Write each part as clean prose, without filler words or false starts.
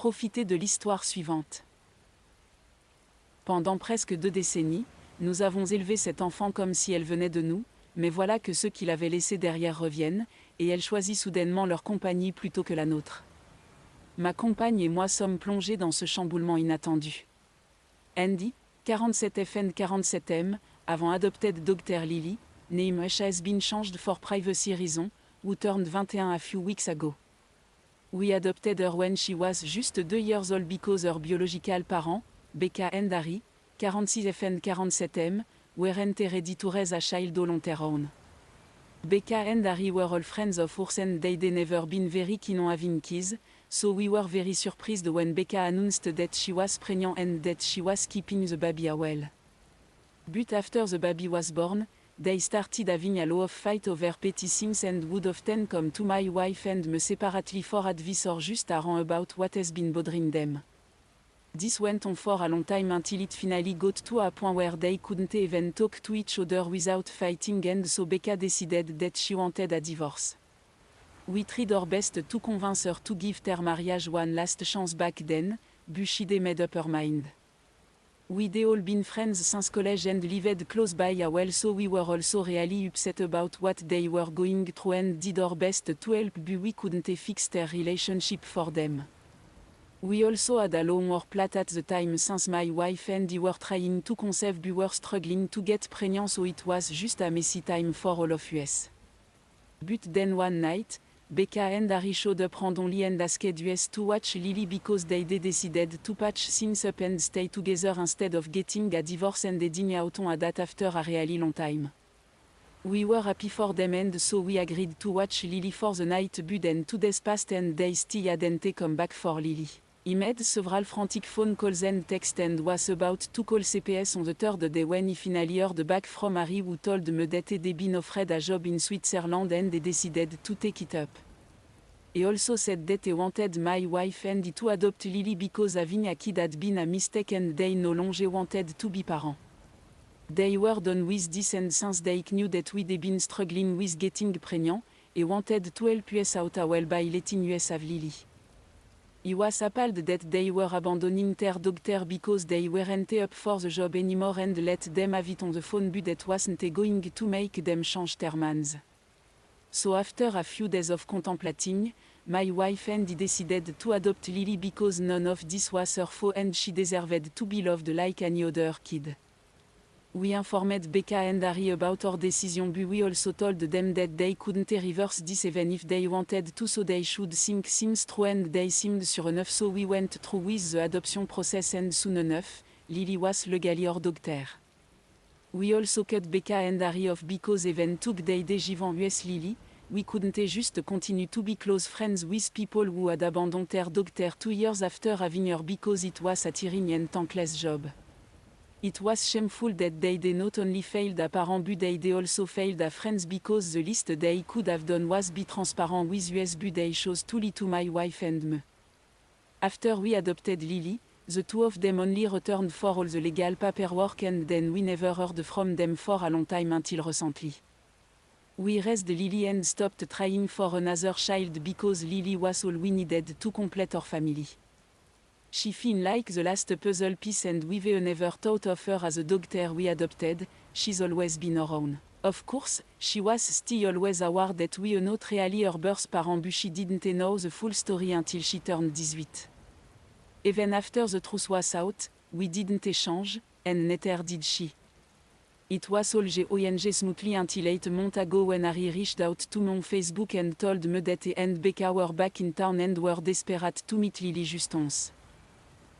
Profitez de l'histoire suivante. Pendant presque 2 décennies, nous avons élevé cet enfant comme si elle venait de nous, mais voilà que ceux qui l'avaient laissé derrière reviennent, et elle choisit soudainement leur compagnie plutôt que la nôtre. Ma compagne et moi sommes plongés dans ce chamboulement inattendu. Andy, 47 FN 47M, avant adopted Dr. Lily, name has been changed for privacy reason, who turned 21 a few weeks ago. We adopted her when she was just 2 years old because her biological parents, Becca and Harry, 46 FN 47M, weren't ready to raise a child on their own. Becca and Harry were all friends of ours and they'd never been very keen on having kids, so we were very surprised when Becca announced that she was pregnant and that she was keeping the baby well. But after the baby was born, they started having a lot of fight over petty things and would often come to my wife and me separately for advice or just a rant about what has been bothering them. This went on for a long time until it finally got to a point where they couldn't even talk to each other without fighting, and so Becca decided that she wanted a divorce. We tried our best to convince her to give their marriage one last chance back then, but she'd made up her mind. We'd all been friends since college and lived close by a well, so we were also really upset about what they were going through and did our best to help, but we couldn't fix their relationship for them. We also had a lot more plate at the time since my wife and I were trying to conceive but were struggling to get pregnant, so it was just a messy time for all of us. But then one night, Becca and Harry showed up randomly and asked us to watch Lily because they decided to patch things up and stay together instead of getting a divorce and heading out on a date after a really long time. We were happy for them and so we agreed to watch Lily for the night, but then 2 days passed and they still hadn't come back for Lily. He made several frantic phone calls and texts and was about to call CPS on the 3rd day when he finally heard back from Harry, who told me that they'd been offered a job in Switzerland and they decided to take it up. He also said that he wanted my wife and I to adopt Lily because having a kid had been a mistake and they no longer wanted to be parents. They were done with this, and since they knew that we'd been struggling with getting pregnant, he wanted to help us out well by letting us have Lily. He was appalled that they were abandoning their doctor because they weren't up for the job anymore and let them have it on the phone, but that wasn't going to make them change their minds. So after a few days of contemplating, my wife and I decided to adopt Lily because none of this was her fault and she deserved to be loved like any other kid. We informed Becca and Harry about our decision, but we also told them that they couldn't reverse this even if they wanted to, so they should think things through, and they seemed sure enough, so we went through with the adoption process and soon enough, Lily was legally our daughter. We also cut Becca and Harry off because even took they given us Lily, we couldn't just continue to be close friends with people who had abandoned their daughter 2 years after having her because it was a tiring and thankless job. It was shameful that they'd not only failed a parent but they'd also failed a friends because the least they could have done was be transparent with us, but they chose to lie to my wife and me. After we adopted Lily, the 2 of them only returned for all the legal paperwork and then we never heard from them for a long time until recently. We raised Lily and stopped trying for another child because Lily was all we needed to complete our family. She felt like the last puzzle piece and we've never thought of her as a daughter we adopted, she's always been our own. Of course, she was still always aware that we are not really her birth parent, but she didn't know the full story until she turned 18. Even after the truth was out, we didn't change, and neither did she. It was all going smoothly until 8 months ago when Harry reached out to me on Facebook and told me that he and Becca were back in town and were desperate to meet Lily just once.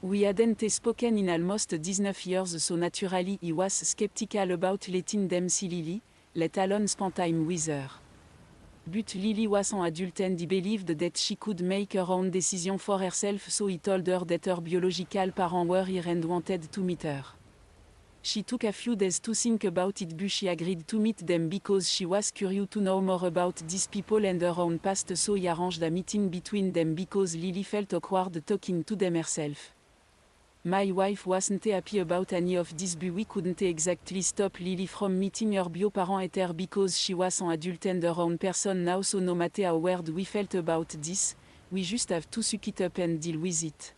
We hadn't spoken in almost 19 years, so naturally he was skeptical about letting them see Lily, let alone spend time with her. But Lily was an adult and he believed that she could make her own decision for herself, so he told her that her biological parents were here and wanted to meet her. She took a few days to think about it, but she agreed to meet them because she was curious to know more about these people and her own past, so he arranged a meeting between them because Lily felt awkward talking to them herself. My wife wasn't happy about any of this, but we couldn't exactly stop Lily from meeting her bio-parents either because she was an adult and her own person now, so no matter how weird we felt about this, We just have to suck it up and deal with it.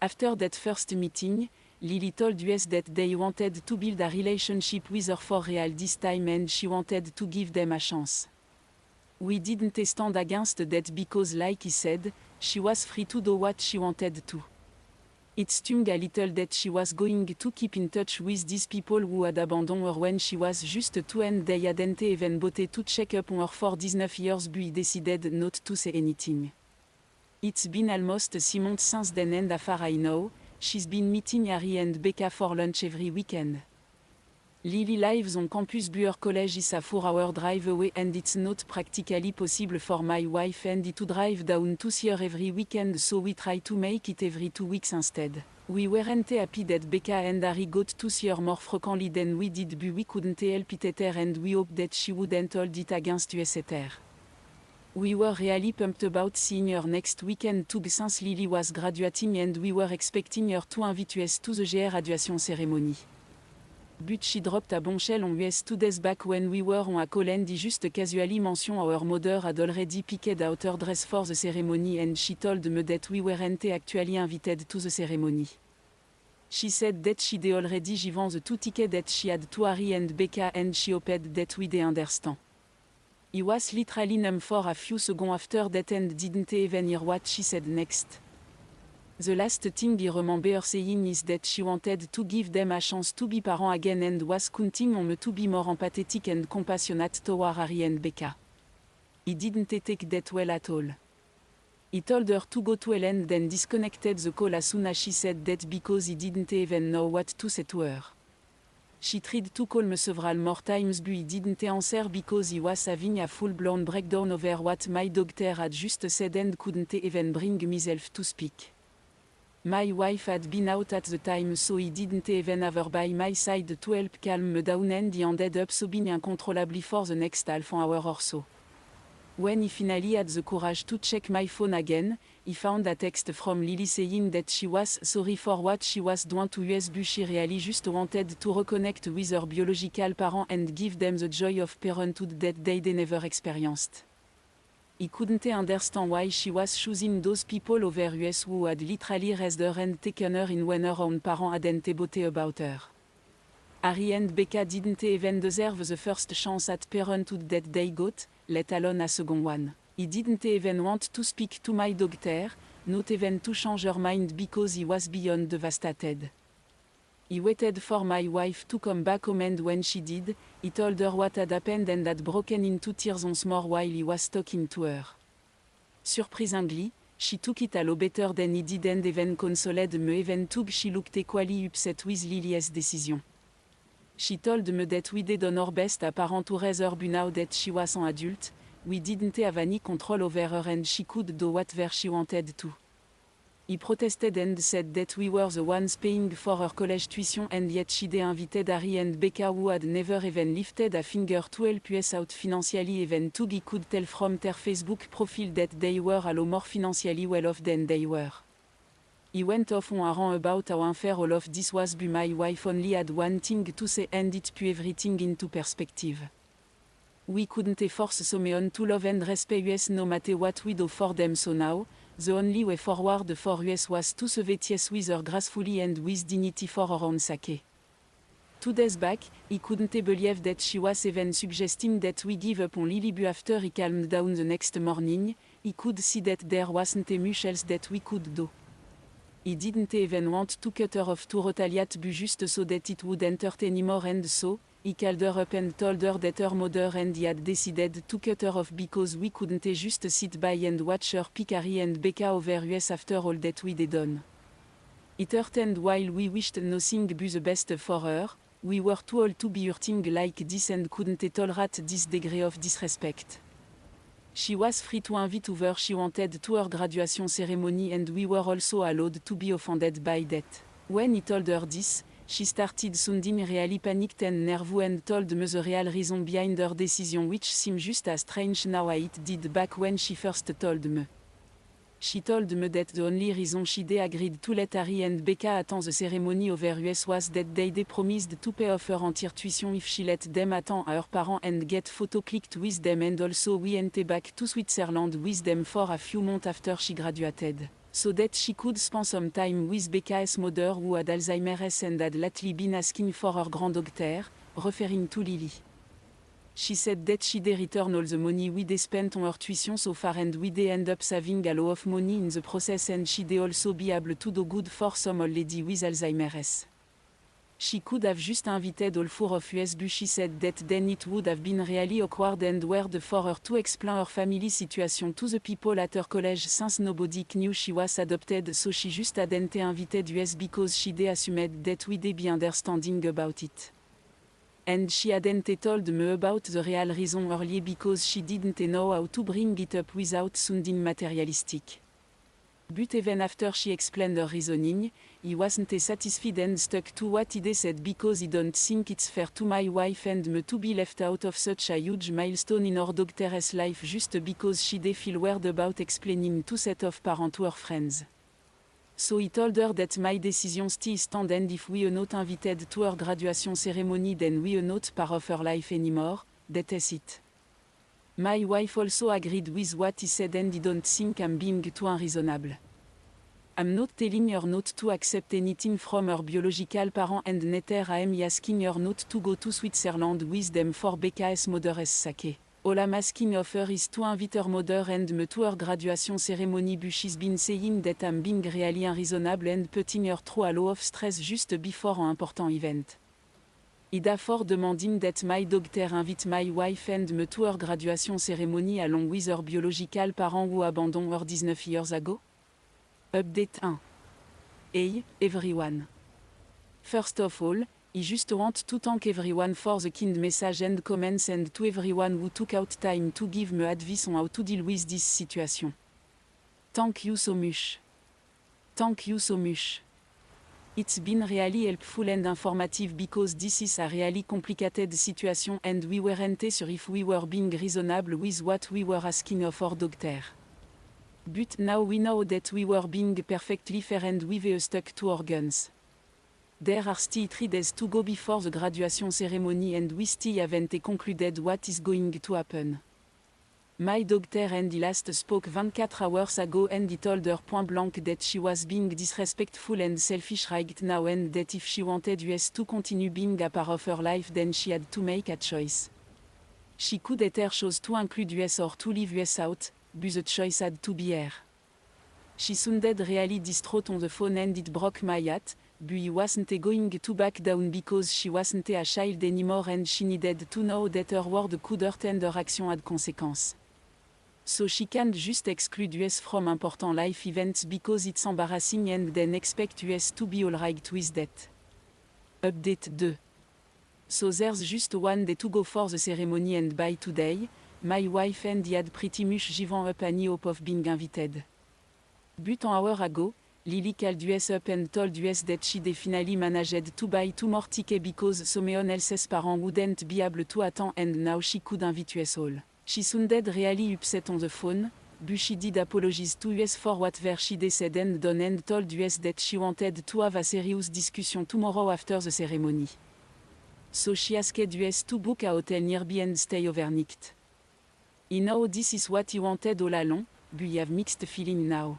After that first meeting, Lily told us that they wanted to build a relationship with her for real this time and she wanted to give them a chance. We didn't stand against that because like he said, she was free to do what she wanted to. It stung a little that she was going to keep in touch with these people who had abandoned her when she was just 2 and they hadn't even bothered to check up on her for 19 years but he decided not to say anything. It's been almost 6 months since then and as far I know, she's been meeting Harry and Becca for lunch every weekend. Lily lives on campus Buer College is a 4-hour drive away and it's not practically possible for my wife and I to drive down to see her every weekend so we try to make it every 2 weeks instead. We weren't happy that Becca and Harry got to see her more frequently than we did but we couldn't help it either and we hoped that she wouldn't hold it against us either. We were really pumped about seeing her next weekend too since Lily was graduating and we were expecting her to invite us to the GR graduation ceremony. But she dropped a bombshell on us 2 days back when we were on a call and he just casually mentioned our mother had already picked out her dress for the ceremony and she told me that we weren't actually invited to the ceremony. She said that she'd already given the 2 tickets that she had to Harry and Becca and she hoped that we'd understand. He was literally numb for a few seconds after that and didn't even hear what she said next. The last thing I remember her saying is that she wanted to give them a chance to be parents again and was counting on me to be more empathetic and compassionate toward Harry and Becca. He didn't take that well at all. He told her to go to hell and then disconnected the call as soon as she said that because he didn't even know what to say to her. She tried to call me several more times but he didn't answer because he was having a full-blown breakdown over what my doctor had just said and couldn't even bring himself to speak. My wife had been out at the time so he didn't even have her by my side to help calm me down and he ended up sobbing uncontrollably for the next half an hour or so. When he finally had the courage to check my phone again, he found a text from Lily saying that she was sorry for what she was doing to us but she really just wanted to reconnect with her biological parents and give them the joy of parenthood that they'd never experienced. He couldn't understand why she was choosing those people over us who had literally raised her and taken her in when her own parents hadn't bothered about her. Harry and Becca didn't even deserve the first chance at parenthood that they got, let alone a second one. He didn't even want to speak to my doctor, not even to change her mind because he was beyond devastated. He waited for my wife to come back home and when she did, he told her what had happened and had broken into tears once more while he was talking to her. Surprisingly, she took it a lot better than he did and even consoled me even though she looked equally upset with Lily's decision. She told me that we did our best as parents to raise her but now that she was an adult, we didn't have any control over her and she could do whatever she wanted to. He protested and said that we were the ones paying for her college tuition and yet she'd invited Harry and Becca who had never even lifted a finger to help us out financially even though he could tell from their Facebook profile that they were a lot more financially well off than they were. He went off on a rant about how unfair all of this was but my wife only had one thing to say and it put everything into perspective. We couldn't force someone to love and respect us no matter what we do for them so now, the only way forward for us was to save us with her gracefully and with dignity for her own sake. 2 days back, he couldn't believe that she was even suggesting that we give up on Lily but after he calmed down the next morning, he could see that there wasn't much else that we could do. He didn't even want to cut her off to retaliate but just so that it wouldn't hurt anymore and so, he called her up and told her that her mother and he had decided to cut her off because we couldn't just sit by and watch her pick Harry and Becca over us after all that we'd done. It hurt and while we wished nothing but the best for her, we were too old to be hurting like this and couldn't tolerate this degree of disrespect. She was free to invite whoever she wanted to her graduation ceremony and we were also allowed to be offended by that. When he told her this, she started sounding really panicked and nervous and told me the real reason behind her decision which seemed just as strange now as it did back when she first told me. She told me that the only reason she agreed to let Harry and Becca attend the ceremony over US was that they promised to pay off her entire tuition if she let them attend her parents and get photo clicked with them, and also we went back to Switzerland with them for a few months after she graduated, so that she could spend some time with Becca's mother who had Alzheimer's and had lately been asking for her granddaughter, referring to Lily. She said that she'd return all the money we'd spent on her tuition so far, and we'd end up saving a lot of money in the process, and she'd also be able to do good for some old lady with Alzheimer's. She could have just invited all four of us, but she said that then it would have been really awkward and weird for her to explain her family situation to the people at her college since nobody knew she was adopted, so she just hadn't invited us because she'd assumed that we'd be understanding about it. And she hadn't told me about the real reason earlier because she didn't know how to bring it up without sounding materialistic. But even after she explained her reasoning, he wasn't satisfied and stuck to what he'd said because he don't think it's fair to my wife and me to be left out of such a huge milestone in her daughter's life just because she'd feel weird about explaining to set of parents to her friends. So he told her that my decision still stand, and if we are not invited to her graduation ceremony then we are not part of her life anymore, that is it. My wife also agreed with what he said, and he don't think I'm being too unreasonable. I'm not telling her not to accept anything from her biological parents, and neither am I asking her not to go to Switzerland with them for Becca's mother's sake. All I'm asking of her is to invite her mother and me to her graduation ceremony, but she's been saying that I'm being really unreasonable and putting her through a lot of stress just before an important event. I'd therefore demanding that my daughter invite my wife and me to her graduation ceremony along with her biological parents who abandoned her 19 years ago. Update 1. Hey, everyone. First of all, I just want to thank everyone for the kind message and comments, and to everyone who took out time to give me advice on how to deal with this situation. Thank you so much. Thank you so much. It's been really helpful and informative because this is a really complicated situation and we weren't sure if we were being reasonable with what we were asking of our doctor. But now we know that we were being perfectly fair and we were stuck to our guns. There are still 3 days to go before the graduation ceremony and we still haven't concluded what is going to happen. My doctor and he last spoke 24 hours ago and he told her point blank that she was being disrespectful and selfish right now, and that if she wanted us to continue being a part of her life then she had to make a choice. She could either choose to include us or to leave us out, but the choice had to be her. She sounded really distraught on the phone and it broke my heart, but he wasn't going to back down because she wasn't a child anymore and she needed to know that her word could hurt and her action had consequences. So she can't just exclude us from important life events because it's embarrassing and then expect us to be alright with that. Update 2. So there's just one day to go for the ceremony, and by today, my wife and I had pretty much given up any hope of being invited. But an hour ago, Lily called us up and told us that she'd finally managed to buy 2 more tickets because someone else's parents wouldn't be able to attend, and now she could invite us all. She sounded really upset on the phone, but she did apologize to us for whatever she'd said and done, and told us that she wanted to have a serious discussion tomorrow after the ceremony. So she asked us to book a hotel nearby and stay overnight. I know this is what he wanted all along, but I have mixed feeling now.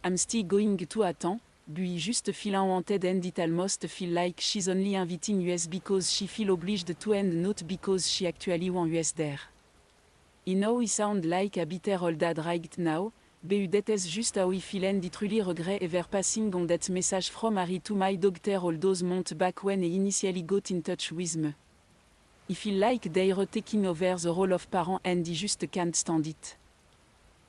I'm still going to attend, but I just feel unwanted and it almost feel like she's only inviting us because she feel obliged to and not because she actually want us there. I know I sound like a bitter old dad right now, but that is just how I feel, and I truly regret ever passing on that message from Harry to my doctor all those months back when he initially got in touch with me. I feel like they're taking over the role of parent and I just can't stand it.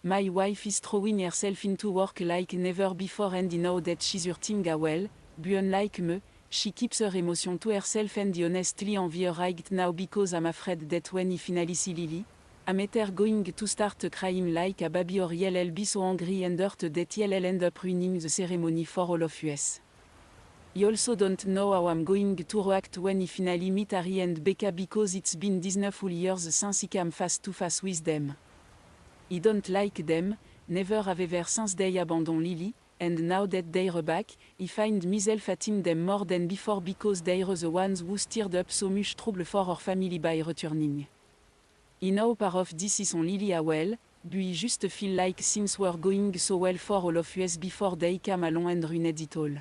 My wife is throwing herself into work like never before and I know that she's hurting well, but unlike me, she keeps her emotion to herself and I honestly envy her right now because I'm afraid that when I finally see Lily, I'm either going to start crying like a baby or I'll be so angry and hurt that I'll end up ruining the ceremony for all of us. I also don't know how I'm going to react when I finally meet Harry and Becca because it's been 19 full years since I came face to face with them. I don't like them, never have ever since they abandon Lily, and now that they're back, I find myself hating them more than before because they're the ones who stirred up so much trouble for our family by returning. I know part of this is on Lily well, but I just feel like things were going so well for all of us before they came along and ruined it all.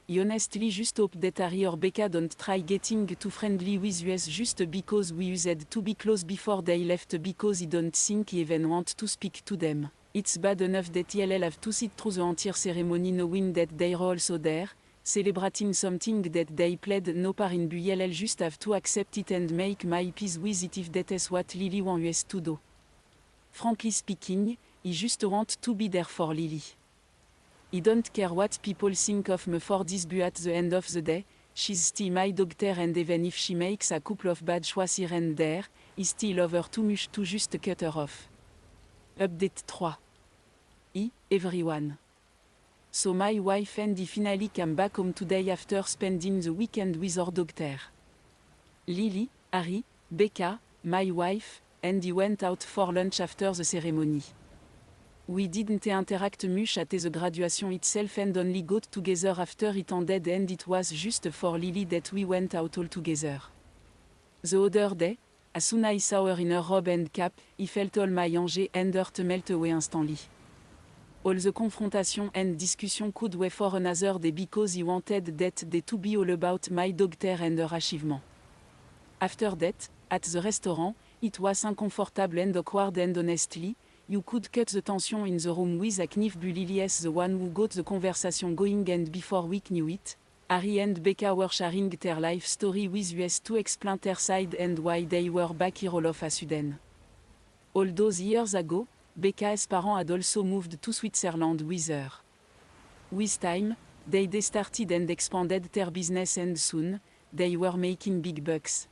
I honestly just hope that Harry or Becca don't try getting too friendly with us just because we used to be close before they left because I don't think I even want to speak to them. It's bad enough that ILL have to sit through the entire ceremony knowing that they're also there, celebrating something that they played no part in, but ILL just have to accept it and make my peace with it if that is what Lily wants us to do. Frankly speaking, I just want to be there for Lily. I don't care what people think of me for this, but at the end of the day, she's still my daughter, and even if she makes a couple of bad choices here and there, I still love her too much to just cut her off. Update 3. Everyone. So my wife and I finally came back home today after spending the weekend with our daughter. Lily, Harry, Becca, my wife, and I went out for lunch after the ceremony. We didn't interact much at the graduation itself and only got together after it ended, and it was just for Lily that we went out all together. The other day, as soon as I saw her in her robe and cap, I felt all my anger and hurt melt away instantly. All the confrontation and discussion could wait for another day because I wanted that day to be all about my daughter and her achievement. After that, at the restaurant, it was uncomfortable and awkward, and honestly, you could cut the tension in the room with a knife, but Lily is the one who got the conversation going, and before we knew it, Harry and Becca were sharing their life story with us to explain their side and why they were back here all of a sudden. All those years ago, Becca's parents had also moved to Switzerland with her. With time, they started and expanded their business, and soon, they were making big bucks.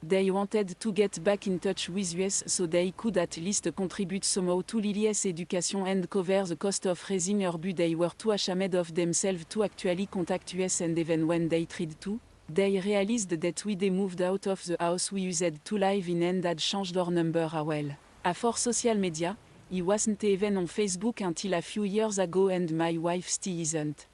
They wanted to get back in touch with us so they could at least contribute somehow to Lily's education and cover the cost of raising her, but they were too ashamed of themselves to actually contact us, and even when they tried to, they realized that they moved out of the house we used to live in and had changed our number as well. For social media, I wasn't even on Facebook until a few years ago, and my wife still isn't.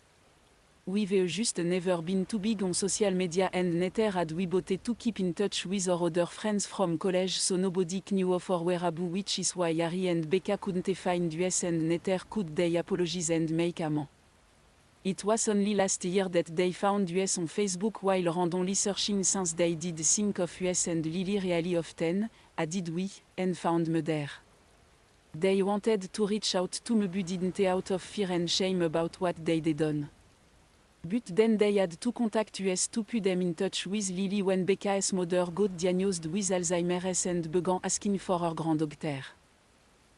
We've just never been too big on social media, and neither had we both to keep in touch with our other friends from college, so nobody knew of our whereabouts, which is why Harry and Becca couldn't find us, and neither could they apologize and make amends. It was only last year that they found us on Facebook while randomly searching, since they did think of us and Lily really often, as did we, and found me there. They wanted to reach out to me, but didn't, out of fear and shame about what they'd done. But then they had to contact us to put them in touch with Lily when Becca's mother got diagnosed with Alzheimer's and began asking for her granddaughter.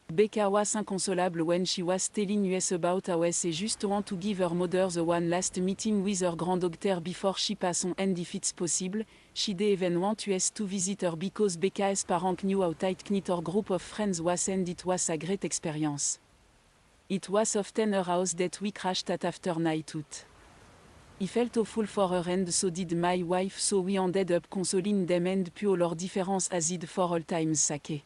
Becca was inconsolable when she was telling us about how she just want to give her mother the one last meeting with her granddaughter before she passes on, and if it's possible, she'd even want us to visit her because Becca's parents knew how tight-knit her group of friends was, and it was a great experience. It was often her house that we crashed at after night out. I felt awful for her, and so did my wife, so we ended up consoling them and put all our difference aside for all time's sake.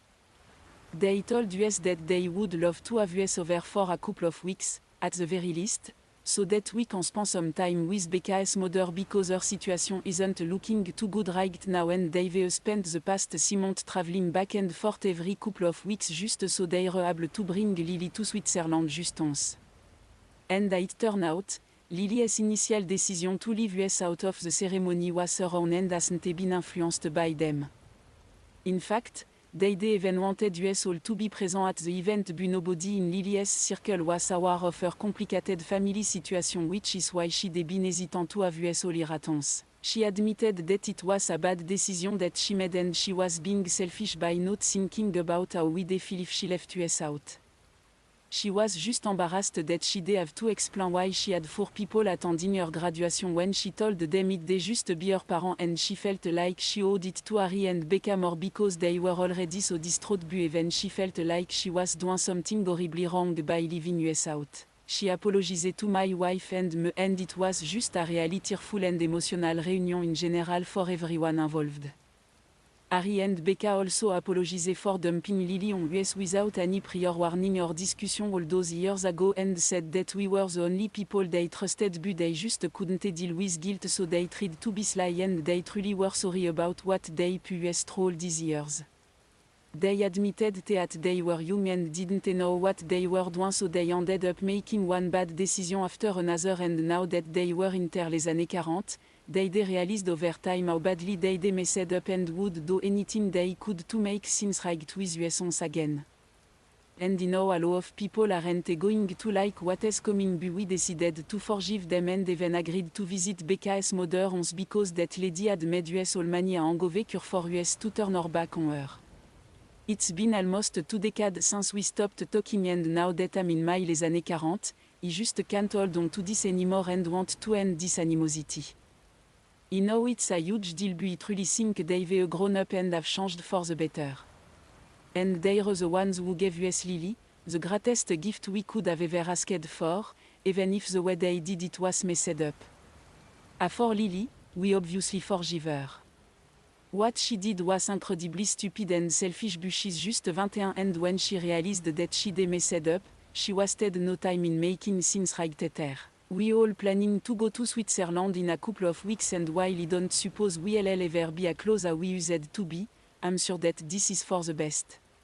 They told us that they would love to have us over for a couple of weeks, at the very least, so that we can spend some time with Becca's mother because her situation isn't looking too good right now, and they've spent the past 6 months traveling back and forth every couple of weeks just so they're able to bring Lily to Switzerland just once. And it turned out, Lily's initial decision to leave us out of the ceremony was her own and hasn't been influenced by them. In fact, they'd even wanted us all to be present at the event, but nobody in Lily's circle was aware of her complicated family situation, which is why she'd been hesitant to have us all in attendance. She admitted that it was a bad decision that she made, and she was being selfish by not thinking about how we'd feel if she left us out. She was just embarrassed that she'd have to explain why she had 4 people attending her graduation when she told them it'd just be her parents, and she felt like she owed it to Harry and Becca more because they were already so distraught, but even she felt like she was doing something horribly wrong by leaving us out. She apologized to my wife and me, and it was just a really tearful and emotional reunion in general for everyone involved. Harry and Becca also apologized for dumping Lily on US without any prior warning or discussion all those years ago and said that we were the only people they trusted but they just couldn't deal with guilt so they tried to be sly and they truly were sorry about what they pushed through all these years. They admitted that they were young and didn't know what they were doing so they ended up making one bad decision after another and now that they were in les années 40, they realized over time how badly they messed up and would do anything they could to make things right with US once again. And now a lot of people aren't going to like what is coming but we decided to forgive them and even agreed to visit Becca's mother once because that lady had made US all money a hangover cure for US to turn her back on her. It's been almost 2 decades since we stopped talking and now that I'm in my les années 40, I just can't hold on to this anymore and want to end this animosity. I know it's a huge deal but I truly think they've grown up and have changed for the better. And they're the ones who gave us Lily, the greatest gift we could have ever asked for, even if the way they did it was messed up. For Lily, we obviously forgive her. What she did was incredibly stupid and selfish but she's just 21 and when she realized that she'd messed up, she wasted no time in making things right there. We all planning to go to Switzerland in a couple of weeks and while I don't suppose we'll ever be as close as we used to be, I'm sure that this is for the best.